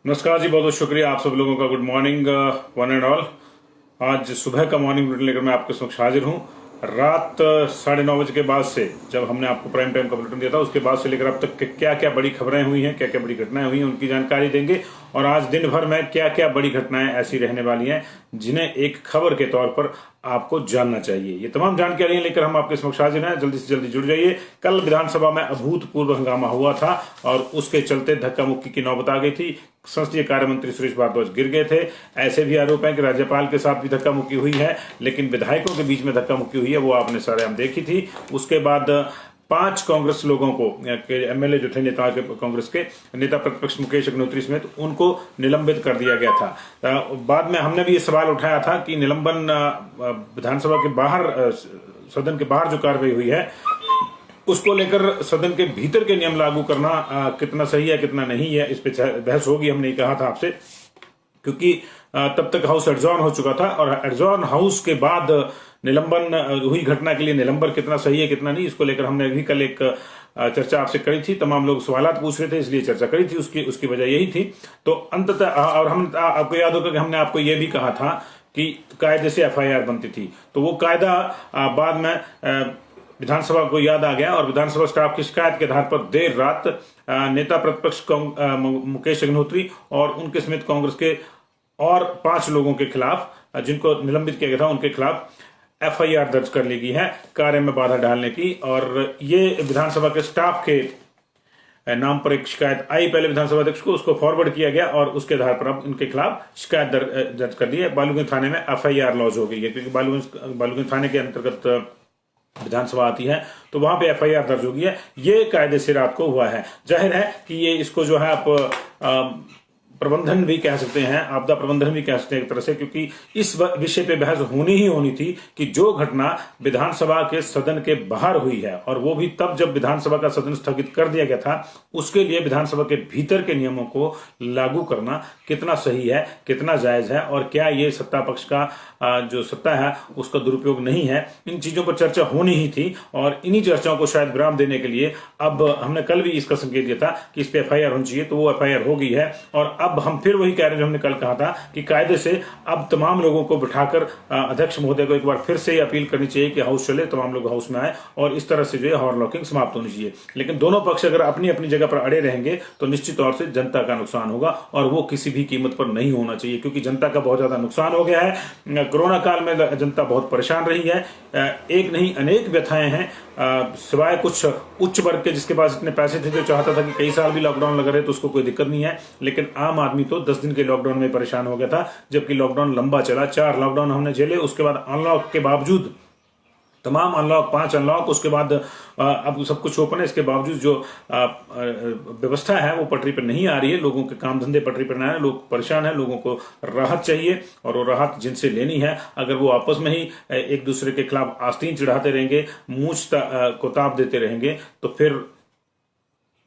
नमस्कार जी, बहुत बहुत शुक्रिया आप सब लोगों का। Good morning one and all. आज सुबह का मॉर्निंग बुलेटिन लेकर मैं आपके समक्ष हाजिर हूँ। रात 9:30 बजे के बाद से, जब हमने आपको प्राइम टाइम का बुलेटिन दिया था, उसके बाद से लेकर अब तक क्या क्या बड़ी खबरें हुई हैं, क्या क्या बड़ी घटनाएं हुई हैं, उनकी जानकारी देंगे। और आज दिन भर में क्या क्या बड़ी घटनाएं ऐसी रहने वाली हैं जिन्हें एक खबर के तौर पर आपको जानना चाहिए। ये तमाम जानकारियां लेकर हम आपके समक्ष हाजिर हैं। जल्दी से जल्दी जुड़ जाइए। कल विधानसभा में अभूतपूर्व हंगामा हुआ था और उसके चलते धक्का मुक्की की नौबत आ गई थी। संसदीय कार्य मंत्री सुरेश भारद्वाज गिर गए थे। ऐसे भी आरोप हैं कि राज्यपाल के साथ भी धक्का मुक्की हुई है, लेकिन विधायकों के बीच में धक्का मुक्की हुई है, वो आपने सारे हम देखी थी। उसके बाद 5 कांग्रेस लोगों को, एमएलए जो थे नेता के, कांग्रेस के नेता प्रतिपक्ष मुकेश अग्निहोत्री समेत, उनको निलंबित कर दिया गया था। बाद में हमने भी ये सवाल उठाया था कि निलंबन विधानसभा के बाहर, सदन के बाहर जो कार्रवाई हुई है, उसको लेकर सदन के भीतर के नियम लागू करना कितना सही है कितना नहीं है, इस पे बहस होगी। हमने कहा था आपसे, क्योंकि तब तक हाउस एडजॉर्न हो चुका था और एडजॉर्न हाउस के बाद निलंबन हुई घटना के लिए निलंबन कितना सही है कितना नहीं, इसको लेकर हमने भी कल एक चर्चा आपसे करी थी। तमाम लोग सवालात पूछ रहे थे, इसलिए चर्चा करी थी। उसकी वजह यही थी। तो अंततः, और हम आपको याद होगा कि हमने आपको यह भी कहा था कि कायदे से एफआईआर बनती थी, तो वो कायदा बाद में विधानसभा को याद आ गया और विधानसभा स्टाफ की शिकायत के आधार पर देर रात नेता प्रतिपक्ष मुकेश अग्निहोत्री और उनके समेत कांग्रेस के और 5 लोगों के खिलाफ, जिनको निलंबित किया गया था, उनके खिलाफ एफआईआर दर्ज कर ली गई है कार्य में बाधा डालने की। और ये विधानसभा के स्टाफ के नाम पर एक शिकायत आई पहले विधानसभा अध्यक्ष को, उसको फॉरवर्ड किया गया और उसके आधार पर अब इनके खिलाफ शिकायत दर्ज कर दी है। बालूगंज थाने में एफआईआर लॉन्च हो गई है, क्योंकि बालूगंज थाने के अंतर्गत विधानसभा आती है, तो वहां पे एफआईआर दर्ज होगी है। ये कायदे से रात को हुआ है। जाहिर है कि ये, इसको जो है आप प्रबंधन भी कह सकते हैं, आपदा प्रबंधन भी कह सकते हैं एक तरह से, क्योंकि इस विषय पे बहस होनी ही होनी थी कि जो घटना विधानसभा के सदन के बाहर हुई है, और वो भी तब जब विधानसभा का सदन स्थगित कर दिया गया था, उसके लिए विधानसभा के भीतर के नियमों को लागू करना कितना सही है, कितना जायज है, और क्या ये सत्ता पक्ष का जो सत्ता है उसका दुरुपयोग नहीं है। इन चीजों पर चर्चा होनी ही थी और इन्हीं चर्चाओं को शायद विराम देने के लिए अब हमने कल भी इसका संकेत दिया था कि इस पे एफआईआर होनी चाहिए, तो वो एफआईआर हो गई है। और अब हम फिर वही कह रहे हैं जो हमने कल कहा था कि कायदे से अब तमाम लोगों को बिठाकर अध्यक्ष महोदय को एक बार फिर से अपील करनी चाहिए कि हाउस चले, तमाम लोग हाउस में आए, और इस तरह से जो है हॉर्न लॉकिंग समाप्त होनी चाहिए। लेकिन दोनों पक्ष अगर अपनी अपनी जगह पर अड़े रहेंगे तो निश्चित तौर से जनता का नुकसान होगा, और वो किसी भी कीमत पर नहीं होना चाहिए, क्योंकि जनता का बहुत ज्यादा नुकसान हो गया है। कोरोना काल में जनता बहुत परेशान रही है। एक नहीं अनेक व्यथाएं हैं, सिवाय कुछ उच्च वर्ग के जिसके पास इतने पैसे थे, जो चाहता था कि कई साल भी लॉकडाउन लगा रहे तो उसको कोई दिक्कत नहीं है। लेकिन आम आदमी तो 10 दिन के लॉकडाउन में परेशान हो गया था, जबकि लॉकडाउन लंबा चला। 4 लॉकडाउन हमने झेले, उसके बाद अनलॉक के बावजूद, तमाम अनलॉक, 5 अनलॉक, उसके बाद अब सब कुछ ओपन है, इसके बावजूद जो व्यवस्था है वो पटरी पर नहीं आ रही है। लोगों के काम धंधे पटरी पर नहीं आ रहे, लोग परेशान हैं, लोगों को राहत चाहिए, और वो राहत जिनसे लेनी है, अगर वो आपस में ही एक दूसरे के खिलाफ आस्तीन चढ़ाते रहेंगे, मूंछ को ताप देते रहेंगे, तो फिर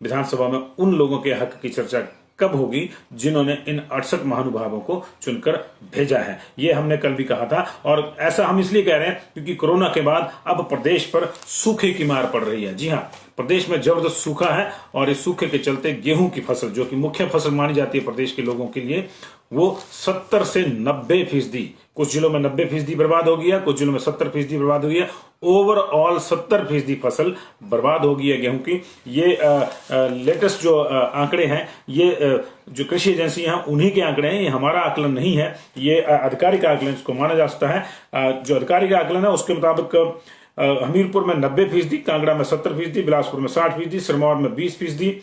विधानसभा में उन लोगों के हक की चर्चा कब होगी जिन्होंने इन 68 महानुभावों को चुनकर भेजा है। ये हमने कल भी कहा था, और ऐसा हम इसलिए कह रहे हैं क्योंकि कोरोना के बाद अब प्रदेश पर सूखे की मार पड़ रही है। जी हाँ, प्रदेश में जबरदस्त सूखा है, और इस सूखे के चलते गेहूं की फसल, जो कि मुख्य फसल मानी जाती है प्रदेश के लोगों के लिए, वो 70 से 90%, कुछ जिलों में 90% बर्बाद हो गई है, कुछ जिलों में 70% बर्बाद हुई है। ओवरऑल 70% फसल बर्बाद हो गई है गेहूं की। ये लेटेस्ट जो आंकड़े हैं, ये जो कृषि एजेंसी हैं उन्हीं के आंकड़े हैं, ये हमारा आकलन नहीं है, ये आधिकारिक आकलन इसको माना जा सकता है। जो आधिकारिक आकलन है उसके मुताबिक हमीरपुर में 90%, कांगड़ा में 70%, बिलासपुर में 60%, सिरमौर में 20%,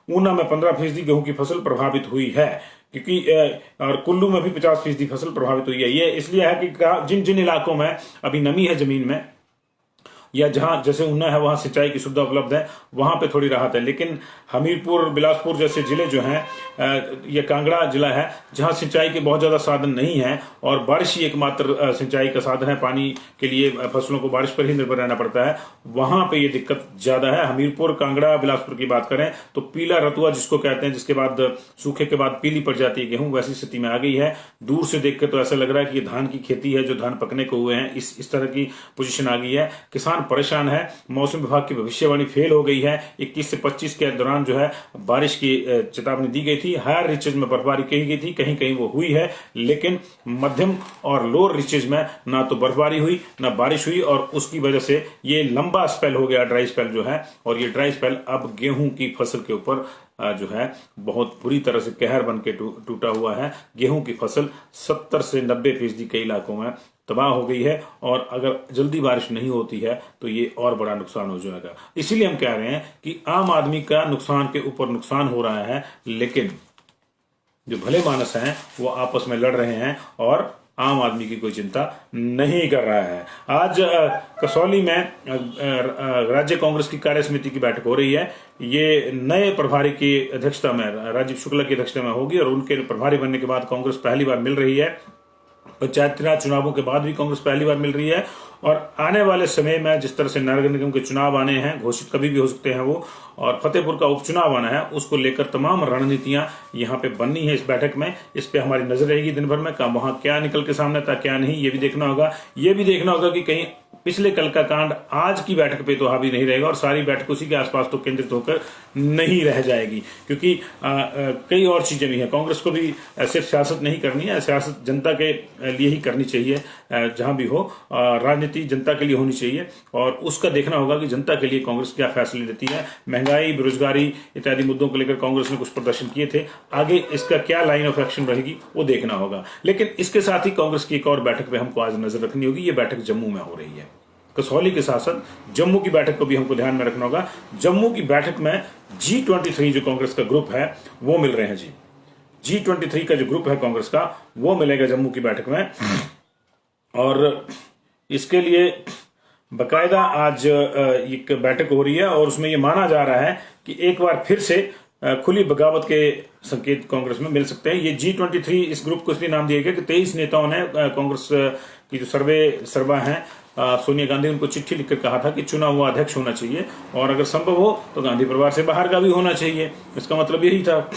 ऊना में 15% गेहूं की फसल प्रभावित हुई है, क्योंकि और कुल्लू में भी 50% फसल प्रभावित हुई है। ये इसलिए है कि जिन जिन इलाकों में अभी नमी है जमीन में, या जहां जैसे ऊना है वहां सिंचाई की सुविधा उपलब्ध है, वहां पे थोड़ी राहत है। लेकिन हमीरपुर, बिलासपुर जैसे जिले जो हैं, ये कांगड़ा जिला है जहां सिंचाई के बहुत ज्यादा साधन नहीं है, और बारिश ही एकमात्र सिंचाई का साधन है, पानी के लिए फसलों को बारिश पर ही निर्भर रहना पड़ता है, वहां पे ये दिक्कत ज्यादा है। हमीरपुर, कांगड़ा, बिलासपुर की बात करें तो पीला रतुआ जिसको कहते हैं, जिसके बाद सूखे के बाद पीली पड़ जाती है गेहूं, वैसी स्थिति में आ गई है। दूर से देखकर तो ऐसा लग रहा है कि ये धान की खेती है, जो धान पकने को हुए हैं, इस तरह की पोजीशन आ गई है। किसान परेशान है। मौसम विभाग की भविष्यवाणी फेल हो गई है। 21 से 25 के दौरान जो है बारिश की चेतावनी दी गई थी। हायर रीचेज में बर्फबारी कही गई थी, कहीं कहीं वो हुई है, लेकिन मध्यम और लोअर रीचेज में ना तो बर्फबारी हुई ना बारिश हुई, और उसकी वजह से ये लंबा स्पेल हो गया, ड्राई स्पेल जो है। और ये ड्राई स्पेल अब गेहूं की फसल के ऊपर जो है बहुत बुरी तरह से कहर बन के टूटा हुआ है। गेहूं की फसल 70 से 90% कई इलाकों में तबाह हो गई है, और अगर जल्दी बारिश नहीं होती है तो ये और बड़ा नुकसान हो जाएगा। इसीलिए हम कह रहे हैं कि आम आदमी का नुकसान के ऊपर नुकसान हो रहा है, लेकिन जो भले मानस हैं वो आपस में लड़ रहे हैं और आम आदमी की कोई चिंता नहीं कर रहा है। आज कसौली में राज्य कांग्रेस की कार्य समिति की बैठक हो रही है। ये नए प्रभारी की अध्यक्षता में, राजीव शुक्ला की अध्यक्षता में होगी, और उनके प्रभारी बनने के बाद कांग्रेस पहली बार मिल रही है। पंचायती राज चुनावों के बाद भी कांग्रेस पहली बार मिल रही है, और आने वाले समय में जिस तरह से नगर निगम के चुनाव आने हैं, घोषित कभी भी हो सकते हैं वो, और फतेहपुर का उपचुनाव आना है, उसको लेकर तमाम रणनीतियां यहाँ पे बननी है इस बैठक में। इस पे हमारी नजर रहेगी दिन भर में, वहां क्या निकल के सामने था क्या नहीं, ये भी देखना होगा। ये भी देखना होगा कि कहीं पिछले कल का कांड आज की बैठक पे तो हावी नहीं रहेगा, और सारी बैठक उसी के आसपास तो केंद्रित होकर नहीं रह जाएगी, क्योंकि कई और चीजें भी हैं। कांग्रेस को भी सिर्फ सियासत नहीं करनी है, सियासत जनता के लिए ही करनी चाहिए। जहां भी हो राजनीति जनता के लिए होनी चाहिए, और उसका देखना होगा कि जनता के लिए कांग्रेस क्या फैसले लेती है। महंगाई, बेरोजगारी इत्यादि मुद्दों को लेकर कांग्रेस ने कुछ प्रदर्शन किए थे, आगे इसका क्या लाइन ऑफ एक्शन रहेगी वो देखना होगा। लेकिन इसके साथ ही कांग्रेस की एक और बैठक पे हमको आज नजर रखनी होगी। ये बैठक जम्मू में हो रही है। कसौली के साथ साथ जम्मू की बैठक को भी हमको ध्यान में रखना होगा। जम्मू की बैठक में G23 जो कांग्रेस का ग्रुप है वो मिल रहे हैं जी। G23 का जो ग्रुप है कांग्रेस का वो मिलेगा जम्मू की बैठक में, और इसके लिए बकायदा आज एक बैठक हो रही है, और उसमें ये माना जा रहा है कि एक बार फिर से खुली बगावत के संकेत कांग्रेस में मिल सकते हैं। ये G23 इस ग्रुप को इसलिए नाम दिया गया कि 23 नेताओं ने कांग्रेस की जो सर्वा हैं सोनिया गांधी, उनको चिट्ठी लिखकर कहा था कि चुना हुआ अध्यक्ष होना चाहिए, और अगर संभव हो तो गांधी परिवार से बाहर का भी होना चाहिए। इसका मतलब यही था।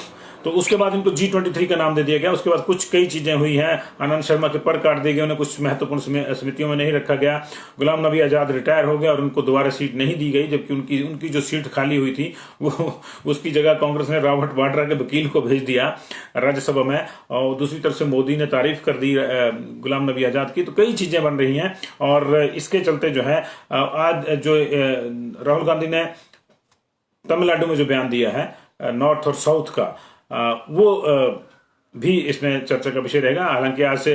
तो उसके बाद इनको G23 का नाम दे दिया गया। उसके बाद कुछ कई चीजें हुई हैं। आनंद शर्मा के पर काट दिए गए, उन्हें कुछ महत्वपूर्ण समितियों में नहीं रखा गया। गुलाम नबी आजाद रिटायर हो गया और उनको दोबारा सीट नहीं दी गई, जबकि उनकी जो सीट खाली हुई थी वो उसकी जगह कांग्रेस ने रॉबर्ट वाड्रा के वकील को भेज दिया राज्यसभा में, और दूसरी तरफ से मोदी ने तारीफ कर दी गुलाम नबी आजाद की। तो कई चीजें बन रही हैं, और इसके चलते जो है आज जो राहुल गांधी ने तमिलनाडु में जो बयान दिया है नॉर्थ और साउथ का, वो भी इसमें चर्चा का विषय रहेगा। हालांकि आज से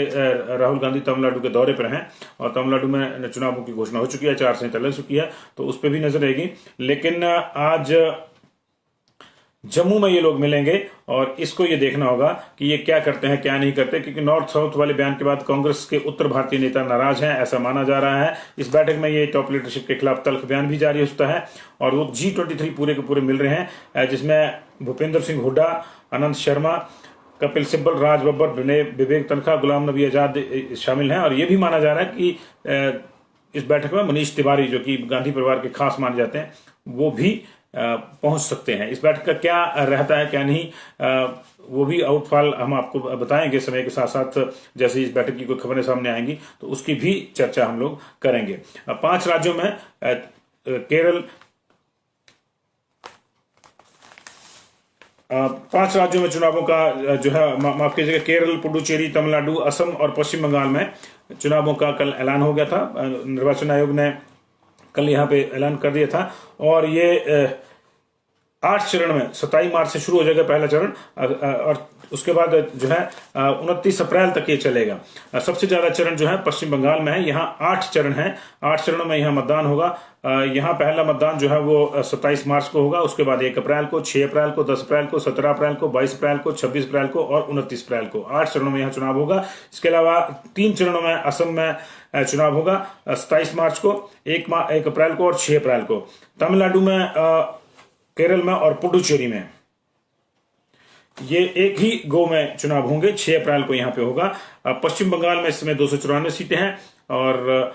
राहुल गांधी तमिलनाडु के दौरे पर हैं, और तमिलनाडु में चुनावों की घोषणा हो चुकी है, 4 संहिता लग चुकी है, तो उस पर भी नजर रहेगी। लेकिन आज जम्मू में ये लोग मिलेंगे, और इसको ये देखना होगा कि ये क्या करते हैं क्या नहीं करते, क्योंकि नॉर्थ साउथ वाले बयान के बाद कांग्रेस के उत्तर भारतीय नेता नाराज हैं, ऐसा माना जा रहा है। इस बैठक में ये टॉप लीडरशिप के खिलाफ तल्ख बयान भी जारी हो सकता है, और वो G23 पूरे के पूरे मिल रहे हैं, जिसमें भूपेंद्र सिंह हुड्डा, आनंद शर्मा, कपिल सिब्बल, राज बब्बर, विवेक तनखा, गुलाम नबी आजाद शामिल हैं। और ये भी माना जा रहा है कि इस बैठक में मनीष तिवारी, जो कि गांधी परिवार के खास माने जाते हैं, वो भी पहुंच सकते हैं। इस बैठक का क्या रहता है क्या नहीं, वो भी आउटफॉल हम आपको बताएंगे समय के साथ साथ। जैसे इस बैठक की कोई खबरें सामने आएंगी तो उसकी भी चर्चा हम लोग करेंगे। 5 राज्यों में केरल, 5 राज्यों में चुनावों का जो है, माफ कीजिएगा, केरल, पुडुचेरी, तमिलनाडु, असम और पश्चिम बंगाल में चुनावों का कल ऐलान हो गया था। निर्वाचन आयोग ने कल यहाँ पे ऐलान कर दिया था, और ये 8 चरण में 27 मार्च से शुरू हो जाएगा पहला चरण, और उसके बाद जो है 29 अप्रैल तक ये चलेगा। सबसे ज्यादा चरण जो है पश्चिम बंगाल में है, यहाँ 8 चरण हैं। 8 चरणों में यहाँ मतदान होगा। यहाँ पहला मतदान जो है वो 27 मार्च को होगा, उसके बाद 1 अप्रैल को, 6 अप्रैल को, 10 अप्रैल को, 17 अप्रैल को, 22 अप्रैल को, 26 अप्रैल को और 29 अप्रैल को। 8 चरणों में यहाँ चुनाव होगा। इसके अलावा 3 चरणों में असम में चुनाव होगा, 27 मार्च को, 1 अप्रैल को और 6 अप्रैल को। तमिलनाडु में, केरल में और पुडुचेरी में ये एक ही गो में चुनाव होंगे। 6 अप्रैल को यहाँ पे होगा। पश्चिम बंगाल में इस समय 294 सीटें हैं, और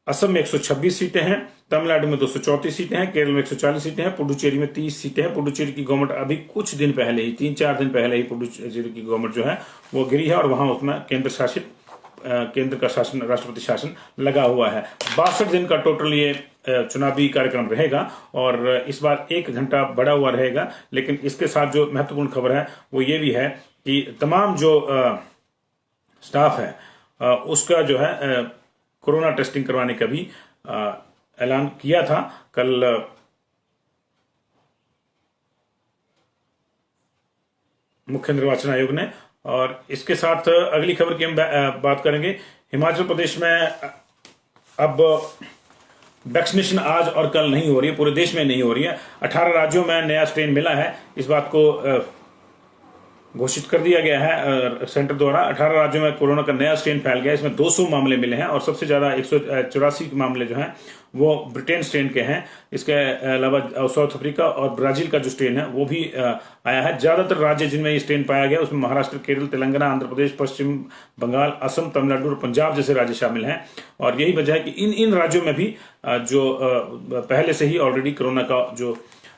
असम में 126 सीटें हैं, तमिलनाडु में 234 सीटें हैं, केरल में 140 सीटें हैं, पुडुचेरी में 30 सीटें हैं। पुडुचेरी की गवर्नमेंट अभी कुछ दिन पहले ही, 3-4 दिन पहले ही पुडुचेरी की गवर्नमेंट जो है वो गिरी है, और वहां उसमें केंद्र शासित केंद्र का शासन, राष्ट्रपति शासन लगा हुआ है। 62 दिन का टोटल ये चुनावी कार्यक्रम रहेगा और इस बार 1 घंटा बढ़ा हुआ रहेगा। लेकिन इसके साथ जो महत्वपूर्ण खबर है वो ये भी है कि तमाम जो स्टाफ है उसका जो है कोरोना टेस्टिंग करवाने का भी ऐलान किया था कल। मुख्य निर्वाचन आयोग ने। और इसके साथ अगली खबर की हम बात करेंगे। हिमाचल प्रदेश में अब वैक्सीनेशन आज और कल नहीं हो रही है, पूरे देश में नहीं हो रही है। 18 राज्यों में नया स्ट्रेन मिला है, इस बात को घोषित कर दिया गया है सेंटर द्वारा। 18 राज्यों में कोरोना का नया स्ट्रेन फैल गया है, इसमें 200 मामले मिले हैं और सबसे ज्यादा 184 मामले जो हैं वो ब्रिटेन स्ट्रेन के हैं। इसके अलावा साउथ अफ्रीका और ब्राजील का जो स्ट्रेन है वो भी आया है। ज्यादातर राज्य जिनमें ये स्ट्रेन पाया गया उसमें महाराष्ट्र, केरल, तेलंगाना, आंध्र प्रदेश, पश्चिम बंगाल, असम, तमिलनाडु और पंजाब जैसे राज्य शामिल हैं। और यही वजह है कि इन राज्यों में भी जो पहले से ही ऑलरेडी कोरोना का जो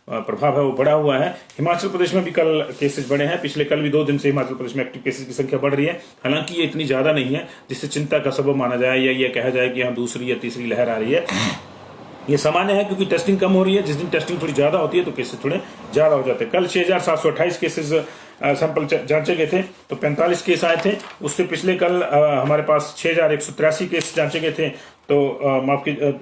प्रभाव है वो बढ़ा हुआ है। हिमाचल प्रदेश में भी कल केसेस बढ़े हैं। पिछले कल भी 2 दिन से हिमाचल प्रदेश में एक्टिव केसेस की संख्या बढ़ रही है। हालांकि ये इतनी ज्यादा नहीं है जिससे चिंता का सबब माना जाए या ये कहा जाए कि यहाँ दूसरी या तीसरी लहर आ रही है। ये सामान्य है क्योंकि टेस्टिंग कम हो रही है। जिस दिन टेस्टिंग थोड़ी ज्यादा होती है तो केसेस थोड़े ज्यादा हो जाते हैं। कल 6728 केसेस सैंपल जांचे गए थे तो 45 केस आए थे। उससे पिछले कल हमारे पास 6183 केस जांचे गए थे तो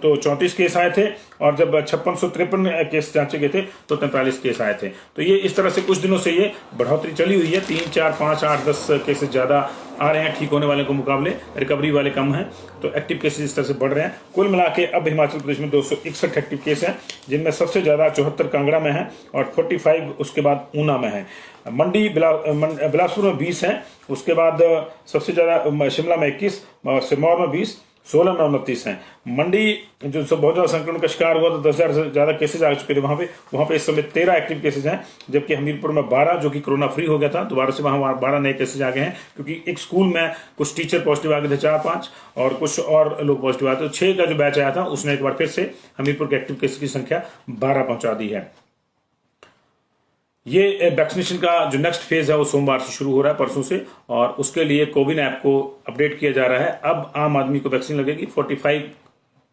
तो 34 केस आए थे। और जब 5653 केस जांचे गए थे तो 43 केस आए थे। तो ये इस तरह से कुछ दिनों से ये बढ़ोतरी चली हुई है। 3, 4, 5, 8, 10 केसेस ज्यादा आ रहे हैं ठीक होने वाले को मुकाबले, रिकवरी वाले कम हैं। तो एक्टिव केसेस इस तरह से बढ़ रहे हैं। कुल मिला के अब हिमाचल प्रदेश में 261 एक्टिव केस हैं, जिनमें सबसे ज्यादा 74 कांगड़ा में है और 45 उसके बाद ऊना में है। मंडी बिलासपुर में 20 है। उसके बाद सबसे ज्यादा शिमला में 21, सिरमौर में 20, 16 में 29 है। मंडी जो बहुत ज्यादा संक्रमण का शिकार हुआ तो 10,000 से ज्यादा केसेज आ चुके थे वहां पे इस समय 13 एक्टिव केसेज हैं। जबकि हमीरपुर में 12 जो कि कोरोना फ्री हो गया था, दोबारा से वहां 12 नए केसेज आ गए हैं क्योंकि एक स्कूल में कुछ टीचर पॉजिटिव आ गए थे 4-5 और कुछ और लोग पॉजिटिव आए थे। 6 का जो बैच आया था उसने एक बार फिर से हमीरपुर के एक्टिव केसेज की संख्या 12 पहुंचा दी है। ये वैक्सीनेशन का जो नेक्स्ट फेज है वो सोमवार से शुरू हो रहा है, परसों से। और उसके लिए कोविन ऐप को अपडेट किया जा रहा है। अब आम आदमी को वैक्सीन लगेगी। 45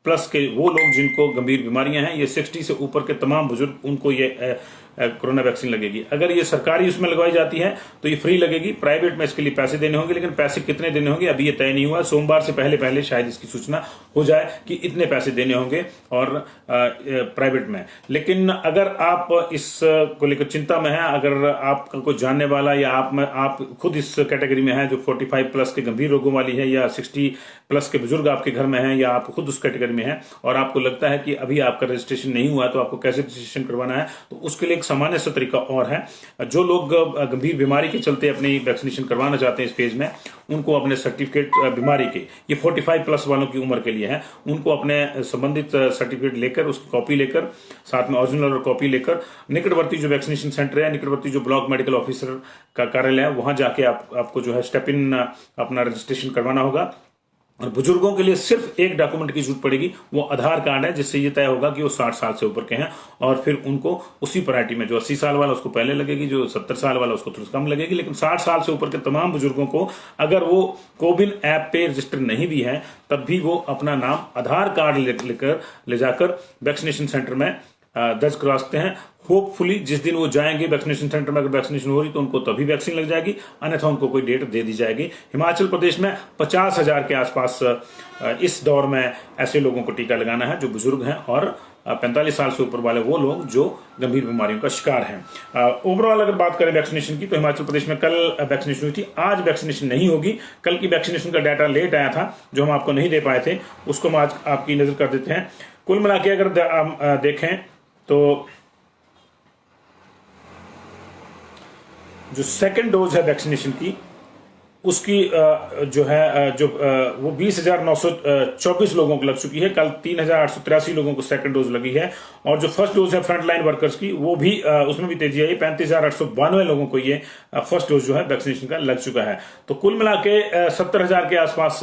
प्लस के वो लोग जिनको गंभीर बीमारियां हैं, ये 60 से ऊपर के तमाम बुजुर्ग, उनको ये कोरोना वैक्सीन लगेगी। अगर ये सरकारी उसमें लगवाई जाती है तो ये फ्री लगेगी। प्राइवेट में इसके लिए पैसे देने होंगे, लेकिन पैसे कितने देने होंगे अभी ये तय नहीं हुआ। सोमवार से पहले शायद इसकी सूचना हो जाए कि इतने पैसे देने होंगे और प्राइवेट में। लेकिन अगर आप इस को लेकर चिंता में है, अगर आपका कोई जानने वाला या आप खुद इस कैटेगरी में है जो 45 प्लस के गंभीर रोगों वाली है या 60 प्लस के बुजुर्ग आपके घर में है या आप खुद उस कैटेगरी में है और आपको लगता है कि अभी आपका रजिस्ट्रेशन नहीं हुआ तो आपको कैसे रजिस्ट्रेशन करवाना है, तो उसके लिए सामान्य सा तरीका और है। जो लोग गंभीर बीमारी के चलते अपनी वैक्सीनेशन करवाना चाहते हैं इस फेज में, उनको अपने सर्टिफिकेट बीमारी के, ये 45 प्लस वालों की उम्र के लिए है, उनको अपने संबंधित सर्टिफिकेट लेकर, उसकी कॉपी लेकर, साथ में ओरिजिनल और कॉपी लेकर निकटवर्ती जो वैक्सीनेशन सेंटर है, निकटवर्ती जो ब्लॉक मेडिकल ऑफिसर का कार्यालय है, वहां जाके आपको जो है स्टेप इन अपना रजिस्ट्रेशन करवाना होगा। और बुजुर्गों के लिए सिर्फ एक डॉक्यूमेंट की जरूरत पड़ेगी, वो आधार कार्ड है, जिससे ये तय होगा कि वो 60 साल से ऊपर के हैं। और फिर उनको उसी प्रायोरिटी में, जो 80 साल वाला उसको पहले लगेगी, जो 70 साल वाला उसको थोड़ी कम लगेगी, लेकिन 60 साल से ऊपर के तमाम बुजुर्गों को अगर वो कोविन ऐप पे रजिस्टर नहीं भी है तब भी वो अपना नाम आधार कार्ड लेकर ले जाकर वैक्सीनेशन सेंटर में दर्ज करवा सकते हैं। होपफुली जिस दिन वो जाएंगे वैक्सीनेशन सेंटर में, अगर वैक्सीनेशन हो रही तो उनको तभी वैक्सीन लग जाएगी, अन्यथा उनको कोई डेट दे दी जाएगी। हिमाचल प्रदेश में 50,000 के आसपास इस दौर में ऐसे लोगों को टीका लगाना है जो बुजुर्ग हैं और 45 साल से ऊपर वाले वो लोग जो गंभीर बीमारियों का शिकार हैं। ओवरऑल अगर बात करें वैक्सीनेशन की तो हिमाचल प्रदेश में कल वैक्सीनेशन हुई थी, आज वैक्सीनेशन नहीं होगी। कल की वैक्सीनेशन का डाटा लेट आया था जो हम आपको नहीं दे पाए थे, उसको हम आज आपकी नजर कर देते हैं। कुल मिला के अगर देखें तो जो सेकंड डोज है वैक्सीनेशन की, उसकी जो है वो 20,924 लोगों को लग चुकी है। कल 3,883 लोगों को सेकंड डोज लगी है। और जो फर्स्ट डोज है फ्रंटलाइन वर्कर्स की, वो भी उसमें भी तेजी आई। 35,892 लोगों को ये फर्स्ट डोज जो है वैक्सीनेशन का लग चुका है। तो कुल मिला के 70,000 के आसपास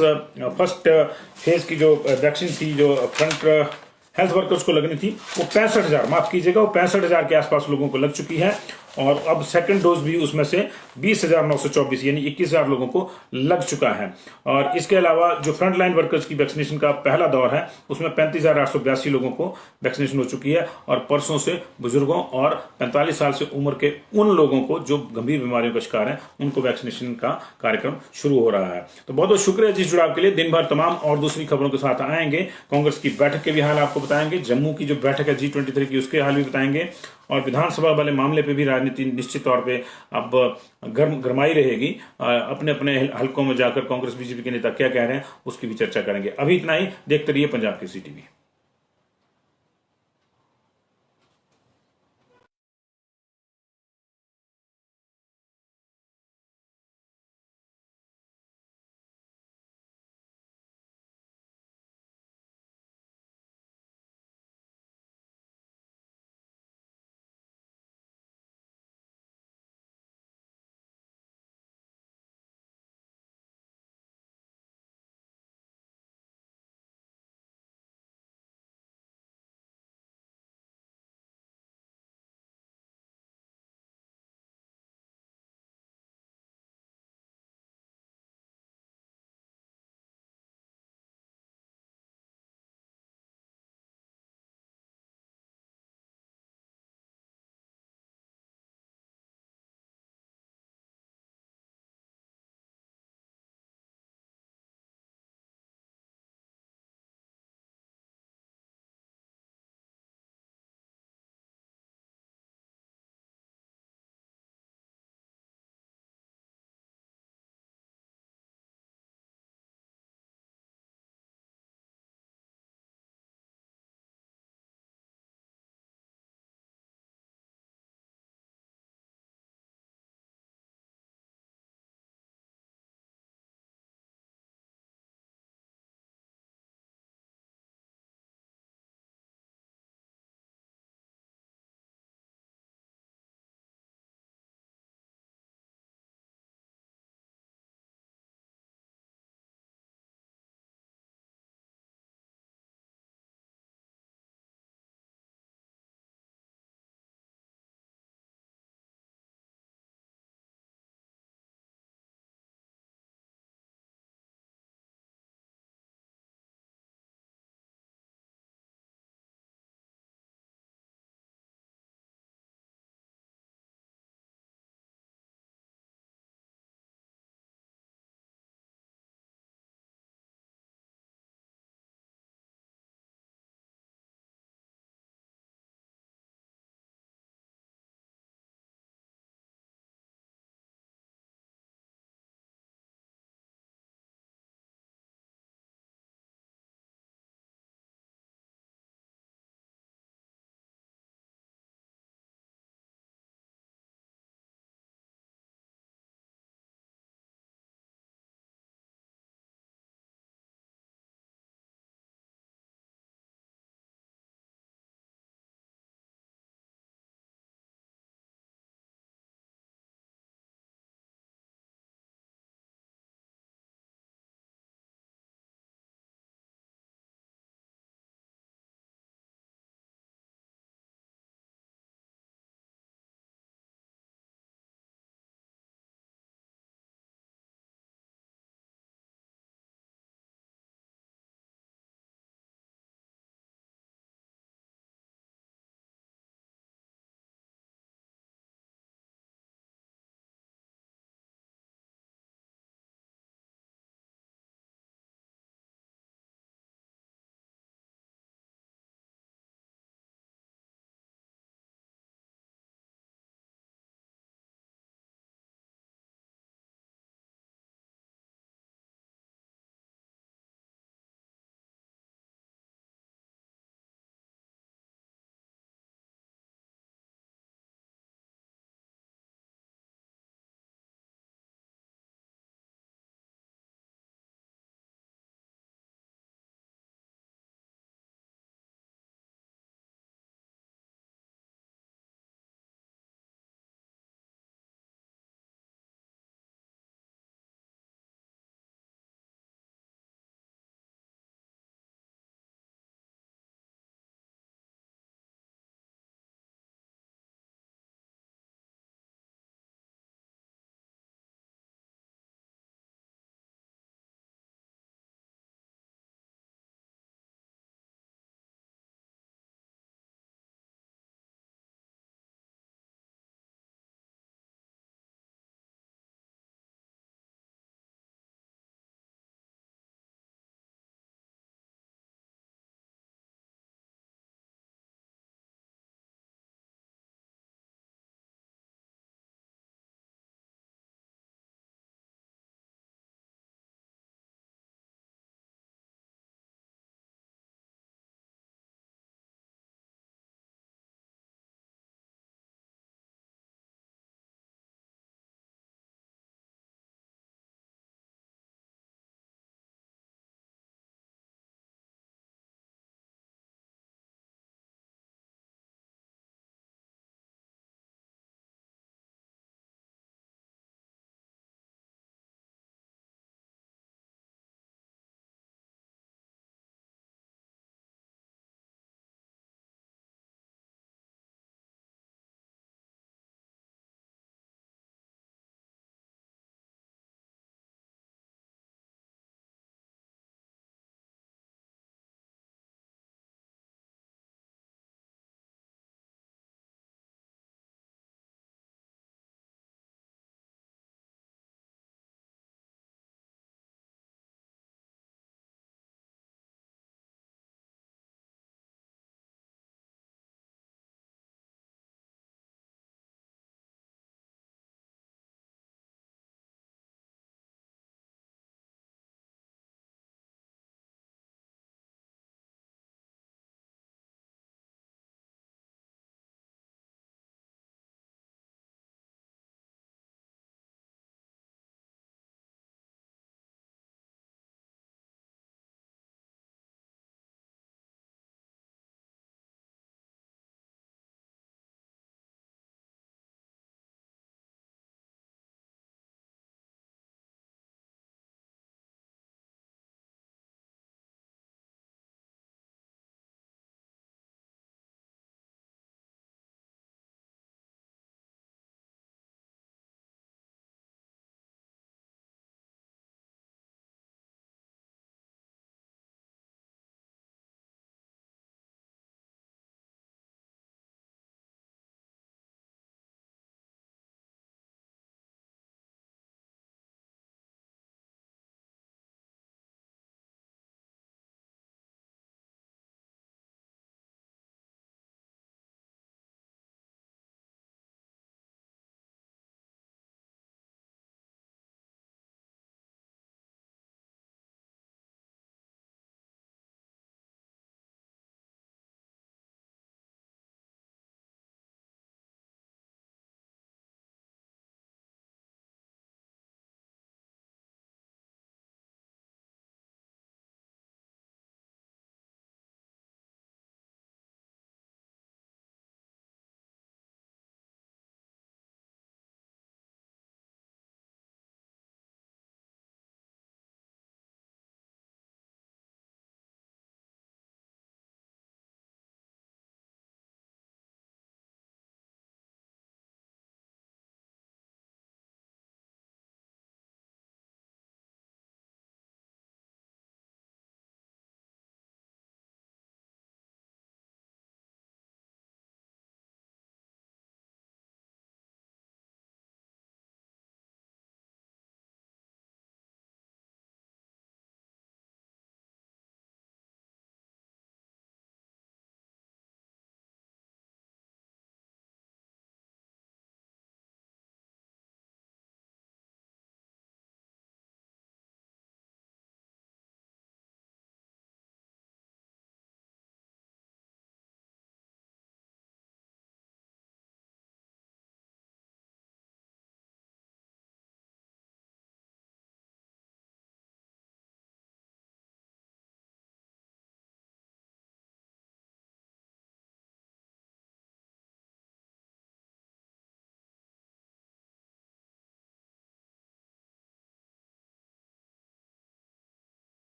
फर्स्ट फेज की जो वैक्सीन थी, जो फ्रंट हेल्थ वर्कर्स को लगनी थी, वो 65,000, माफ कीजिएगा, वो 65,000 के आसपास लोगों को लग चुकी है। और अब सेकंड डोज भी उसमें से 20,924 यानी 21,000 लोगों को लग चुका है। और इसके अलावा जो फ्रंट लाइन वर्कर्स की वैक्सीनेशन का पहला दौर है उसमें 35,882 लोगों को वैक्सीनेशन हो चुकी है। और परसों से बुजुर्गों और 45 साल से उम्र के उन लोगों को जो गंभीर बीमारियों का शिकार है उनको वैक्सीनेशन का कार्यक्रम शुरू हो रहा है। तो बहुत बहुत शुक्रिया जिस जुड़ाव के लिए। दिन भर तमाम और दूसरी खबरों के साथ आएंगे। कांग्रेस की बैठक के भी हाल आपको बताएंगे, जम्मू की जो बैठक है G23 की उसके हाल भी बताएंगे, और विधानसभा वाले मामले पे भी राजनीति निश्चित तौर पे अब गरमाई रहेगी। अपने अपने हलकों में जाकर कांग्रेस बीजेपी के नेता क्या कह रहे हैं उसकी भी चर्चा करेंगे। अभी इतना ही, देखते रहिए पंजाब केसरी टीवी।